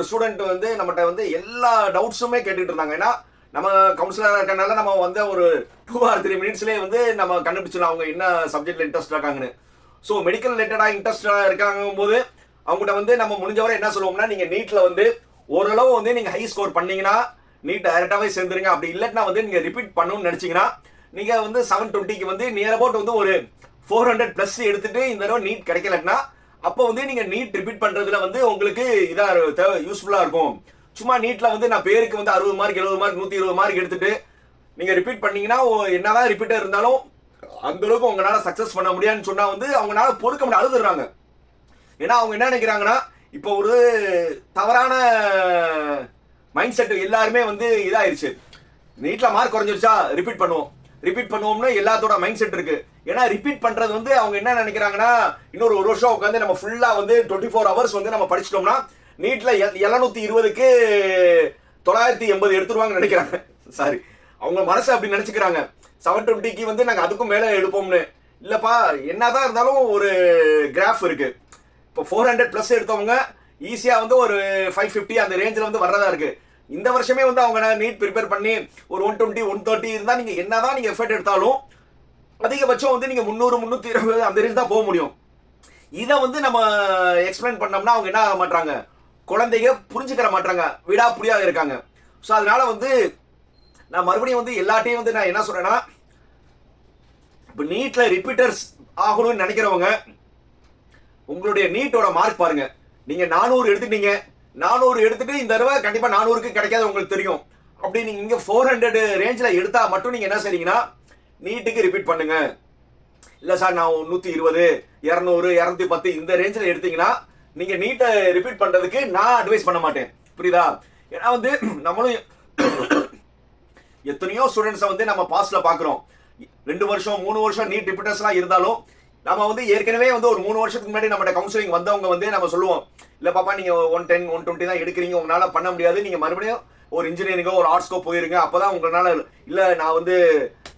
Student வந்து நம்மகிட்ட வந்து எல்லா டவுட்ஸுமே கேட்டுட்டு இருந்தாங்க. ஏன்னா நம்ம கவுன்சிலராக இருக்கனால நம்ம வந்து ஒரு 2 or 3 மினிட்ஸ்லேயே வந்து நம்ம கண்டுபிடிச்சிடலாம் அவங்க என்ன சப்ஜெக்ட்ல இன்ட்ரெஸ்ட் இருக்காங்கன்னு. ஸோ மெடிக்கல் ரிலேட்டடாக இன்ட்ரெஸ்டாக இருக்காங்க போது அவங்ககிட்ட வந்து நம்ம முடிஞ்சவரை என்ன சொல்லுவோம்னா, நீங்கள் நீட்டில் வந்து ஓரளவு வந்து நீங்கள் ஹை ஸ்கோர் பண்ணீங்கன்னா நீட் டைரெக்டாகவே சேர்ந்துருங்க. அப்படி இல்லைன்னா வந்து நீங்கள் ரிப்பீட் பண்ணணும்னு நினச்சிங்கன்னா நீங்கள் வந்து 720க்கு வந்து நியர் அபவுட் வந்து ஒரு 400+ எடுத்துட்டு இந்த தடவை நீட் கிடைக்கலன்னா அப்போ வந்து நீங்கள் நீட் ரிப்பீட் பண்ணுறதுல வந்து உங்களுக்கு இதாக யூஸ்ஃபுல்லாக இருக்கும். சும்மா நீட்டில் வந்து நான் பேருக்கு வந்து 60 மார்க் 70 மார்க் 120 மார்க் எடுத்துட்டு நீங்கள் ரிப்பீட் பண்ணீங்கன்னா என்னதான் ரிப்பீட்டர் இருந்தாலும் அந்த அளவுக்கு உங்களால சக்ஸஸ் பண்ண முடியாதுன்னு சொன்னா வந்து அவங்களால பொறுக்க முடியாது, அழுதுறாங்க. ஏன்னா அவங்க என்ன நினைக்கிறாங்கன்னா, இப்போ ஒரு தவறான மைண்ட் செட் எல்லாருமே வந்து இதாயிருச்சு. நீட்ல மார்க் குறைஞ்சிருச்சா ரிப்பீட் பண்ணுவோம்னு எல்லாத்தோட மைண்ட் செட் இருக்கு. ஏன்னா ரிப்பீட் பண்றது வந்து அவங்க என்ன நினைக்கிறாங்கன்னா, இன்னொரு ஒரு வருஷம் உட்காந்து நம்ம ஃபுல்லா வந்து 24 ஹவர்ஸ் வந்து நம்ம படிச்சிட்டோம்னா நீட்ல 720க்கு 980 எடுத்துருவாங்கன்னு நினைக்கிறாங்க. சாரி, அவங்க மனசு அப்படி நினைச்சுக்கிறாங்க. 720க்கு வந்து நாங்க அதுக்கும் மேல எடுப்போம்னு. இல்லப்பா, என்னதான் இருந்தாலும் ஒரு கிராஃப் இருக்கு. இப்போ 400+ எடுத்தவங்க ஈஸியா வந்து ஒரு 550 அந்த ரேஞ்சில் வந்து வர்றதா இருக்கு. இந்த வருஷமே வந்து அவங்க நீட் ப்ரிப்பேர் பண்ணி ஒரு 120 130 இருந்தா நீங்க என்னதான் நீங்க எஃபர்ட் எடுத்தாலும் அதிகபட்சம் வந்து நீங்க 300 320 அந்த ரேஞ்ச் தான் போக முடியும். இதை வந்து நம்ம எக்ஸ்பிளைன் பண்ணோம்னா அவங்க என்ன ஆக மாட்டாங்க, குழந்தைங்க புரிஞ்சுக்கிற மாட்டாங்க, விடாப்புடியாக இருக்காங்க. ஸோ அதனால வந்து நான் மறுபடியும் வந்து எல்லாட்டையும் வந்து நான் என்ன சொல்றேன்னா, இப்போ நீட்ல ரிப்பீட்டர்ஸ் ஆகணும்னு நினைக்கிறவங்க உங்களுடைய நீட்டோட மார்க் பாருங்க. நீங்க 400 எடுத்துட்டீங்க, 400 எடுத்துட்டு இந்த தடவை கண்டிப்பா 400க்கு கிடைக்காது உங்களுக்கு தெரியும். அப்படி நீங்க இங்க 400 ரேஞ்சில் எடுத்தா மட்டும் நீங்க என்ன செய்றீங்கன்னா நீட்டுக்கு ரிப்பீட் பண்ணுங்க. இல்ல சார் நான் 120 200 210 இந்த ரேஞ்சில் எடுத்தீங்கன்னா நீங்க நீட்டை ரிப்பீட் பண்றதுக்கு நான் அட்வைஸ் பண்ண மாட்டேன். புரியுதா? ஏன்னா வந்து நம்மளும் எத்தனையோ ஸ்டூடெண்ட்ஸை வந்து நம்ம பாஸ்ட்ல பாக்குறோம். 2 வருஷம் 3 வருஷம் நீட் ரிப்பீட்டர்ஸ்லாம் இருந்தாலும் நம்ம வந்து ஏற்கனவே வந்து ஒரு 3 வருஷத்துக்கு முன்னாடி நம்ம கவுன்சிலிங் வந்தவங்க வந்து நம்ம சொல்லுவோம், இல்ல பாப்பா நீங்க 110 120 தான் எடுக்கிறீங்க, உங்களால பண்ண முடியாது, நீங்க மறுபடியும் ஒரு இன்ஜினியரிங்கோ ஒரு ஆர்ட்ஸ்க்கோ போயிருங்க, அப்பதான் உங்களால. இல்ல நான் வந்து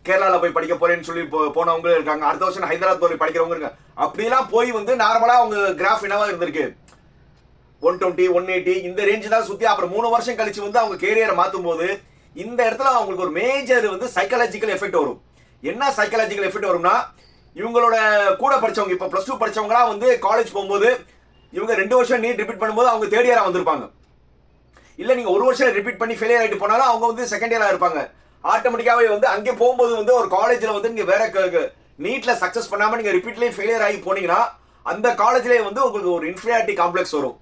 கேரளால போய் படிக்க போறேன்னு சொல்லி போனவங்க இருக்காங்க, அடுத்த வருஷம் ஹைதராபாத் போய் படிக்கிறவங்க இருக்காங்க. அப்படிலாம் போய் வந்து நார்மலா அவங்க கிராஃப் என்னவா இருந்திருக்கு, 120 180 இந்த ரேஞ்சு தான் சுத்தி. அப்புறம் 3 வருஷம் கழிச்சு வந்து அவங்க கேரியரை மாத்தும் போது இந்த இடத்துல அவங்களுக்கு ஒரு மேஜர் வந்து சைக்காலஜிக்கல் எஃபெக்ட் வரும். என்ன சைக்காலஜிக்கல் எஃபெக்ட் வரும்னா, இவங்களோட கூட படிச்சவங்க இப்போ +2 படிச்சவங்களா வந்து காலேஜ் போகும்போது இவங்க 2 வருஷம் நீட் ரிப்பீட் பண்ணும்போது அவங்க தேர்ட் இயரா வந்திருப்பாங்க. இல்ல நீங்க ஒரு வருஷம் ரிப்பீட் பண்ணி ஃபெயிலியர் ஆகிட்டு போனாலும் அவங்க வந்து செகண்ட் இயரா இருப்பாங்க. ஆட்டோமேட்டிக்காவே வந்து அங்கே போகும்போது வந்து ஒரு காலேஜ்ல வந்து நீங்க வேற நீட்ல சக்சஸ் பண்ணாம நீங்க ரிப்பீட்லயே ஃபெயிலியர் ஆகி போனீங்கன்னா அந்த காலேஜ்லயே வந்து உங்களுக்கு ஒரு இன்ஃபீரியாரிட்டி காம்ப்ளெக்ஸ் வரும்.